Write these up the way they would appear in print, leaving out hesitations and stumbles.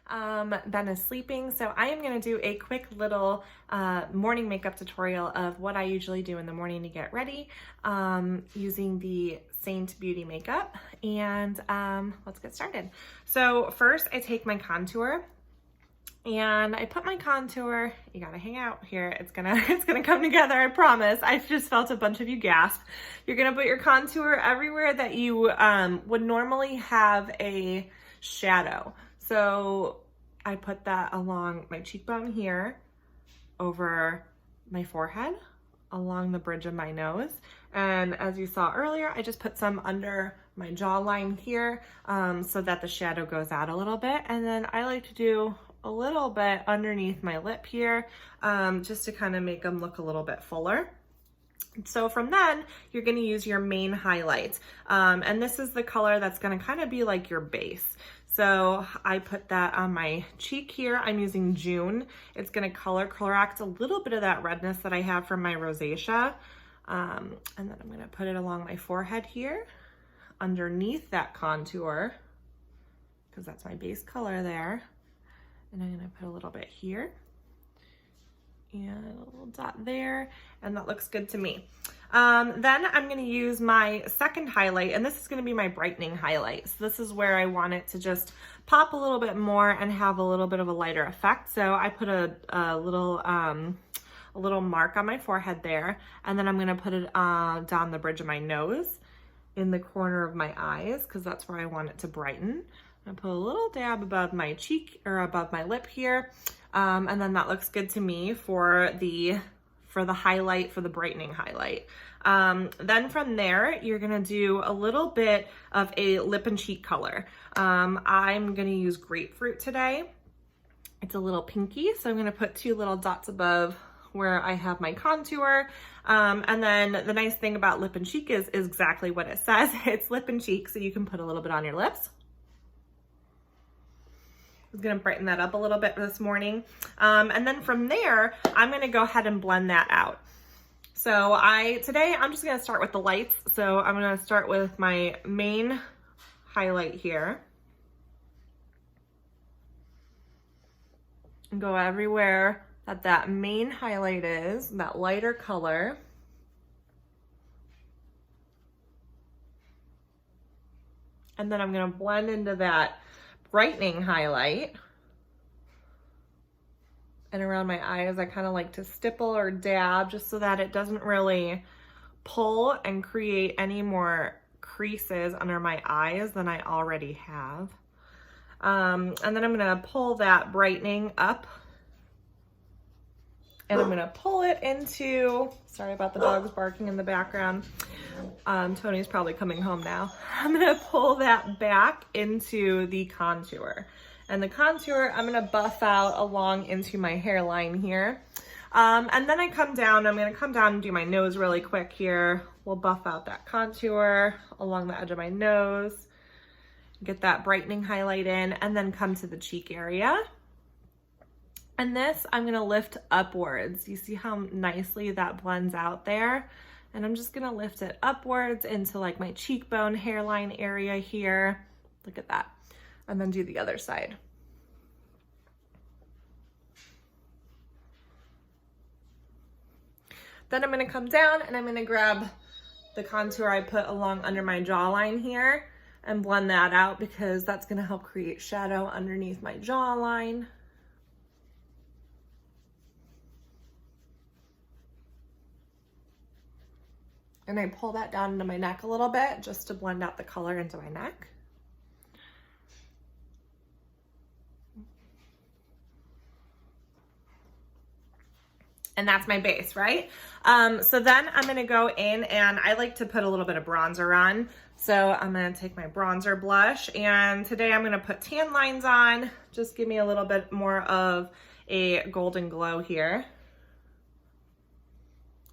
Ben is sleeping, so I am going to do a quick little morning makeup tutorial of what I usually do in the morning to get ready using the Seint Beauty makeup, and let's get started. So first I take my contour and I put my contour, you gotta hang out here, it's gonna come together, I promise. I just felt a bunch of you gasp. You're gonna put your contour everywhere that you would normally have a shadow. So I put that along my cheekbone here, over my forehead, along the bridge of my nose. And as you saw earlier, I just put some under my jawline here so that the shadow goes out a little bit. And then I like to do a little bit underneath my lip here just to kind of make them look a little bit fuller. So from then, you're going to use your main highlight. And this is the color that's going to kind of be like your base. So I put that on my cheek here. I'm using June. It's going to color correct a little bit of that redness that I have from my rosacea. And then I'm going to put it along my forehead here, underneath that contour, because that's my base color there. And I'm going to put a little bit here and a little dot there, and that looks good to me. Then I'm going to use my second highlight, and this is going to be my brightening highlight. So this is where I want it to just pop a little bit more and have a little bit of a lighter effect. So I put a little mark on my forehead there, and then I'm going to put it down the bridge of my nose in the corner of my eyes, because that's where I want it to brighten. I put a little dab above my cheek or above my lip here, and then that looks good to me for the highlight, for the brightening highlight. Then from there, you're gonna do a little bit of a lip and cheek color. I'm gonna use Grapefruit today. It's a little pinky, so I'm gonna put 2 little dots above where I have my contour. And then the nice thing about lip and cheek is exactly what it says. It's lip and cheek, so you can put a little bit on your lips. I was gonna brighten that up a little bit this morning. And then from there, I'm gonna go ahead and blend that out. So today I'm just gonna start with the lights. So I'm gonna start with my main highlight here. And go everywhere that main highlight is, that lighter color. And then I'm gonna blend into that brightening highlight. And around my eyes, I kind of like to stipple or dab just so that it doesn't really pull and create any more creases under my eyes than I already have. And then I'm gonna pull that brightening up, and I'm gonna pull it into, sorry about the dogs barking in the background. Tony's probably coming home now. I'm gonna pull that back into the contour. And the contour, I'm gonna buff out along into my hairline here. And then I'm gonna come down and do my nose really quick here. We'll buff out that contour along the edge of my nose, get that brightening highlight in, and then come to the cheek area. And this, I'm gonna lift upwards. You see how nicely that blends out there? And I'm just gonna lift it upwards into like my cheekbone hairline area here. Look at that. And then do the other side. Then I'm gonna come down and I'm gonna grab the contour I put along under my jawline here and blend that out, because that's gonna help create shadow underneath my jawline. And I pull that down into my neck a little bit just to blend out the color into my neck. And that's my base, right? So then I'm gonna go in, and I like to put a little bit of bronzer on. So I'm gonna take my bronzer blush, and today I'm gonna put Tanlines on. Just give me a little bit more of a golden glow here.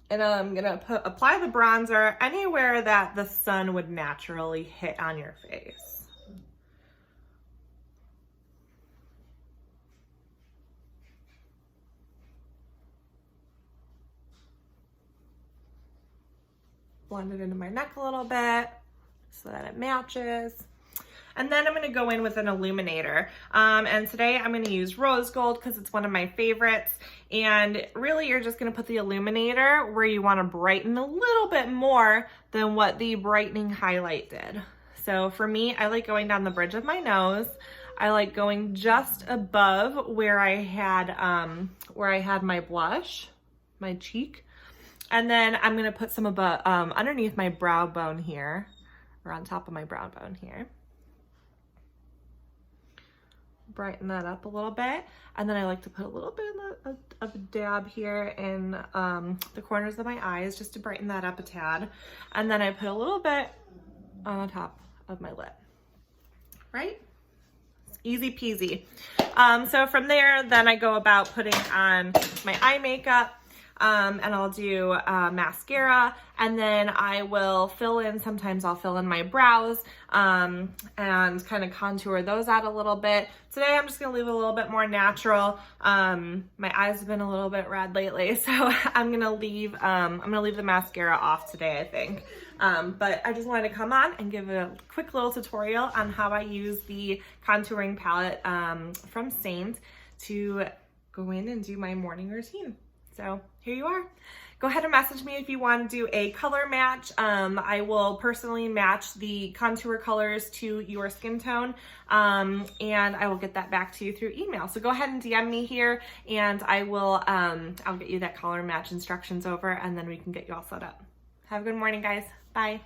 And I'm gonna apply the bronzer anywhere that the sun would naturally hit on your face. Blend it into my neck a little bit so that it matches. And then I'm gonna go in with an illuminator. And today I'm gonna use rose gold because it's one of my favorites. And really you're just gonna put the illuminator where you wanna brighten a little bit more than what the brightening highlight did. So for me, I like going down the bridge of my nose. I like going just above where I had my blush, my cheek. And then I'm gonna put some above, underneath my brow bone here, or on top of my brow bone here. Brighten that up a little bit. And then I like to put a little bit of a dab here in the corners of my eyes just to brighten that up a tad. And then I put a little bit on the top of my lip, right? Easy peasy. So from there, then I go about putting on my eye makeup, and I'll do mascara, and then I will fill in, sometimes I'll fill in my brows, and kind of contour those out a little bit. Today I'm just gonna leave it a little bit more natural. My eyes have been a little bit red lately, so I'm gonna leave the mascara off today, I think. But I just wanted to come on and give a quick little tutorial on how I use the contouring palette from Seint to go in and do my morning routine. So here you are. Go ahead and message me if you want to do a color match. I will personally match the contour colors to your skin tone, and I will get that back to you through email. So go ahead and DM me here, and I will I'll get you that color match instructions over, and then we can get you all set up. Have a good morning, guys. Bye.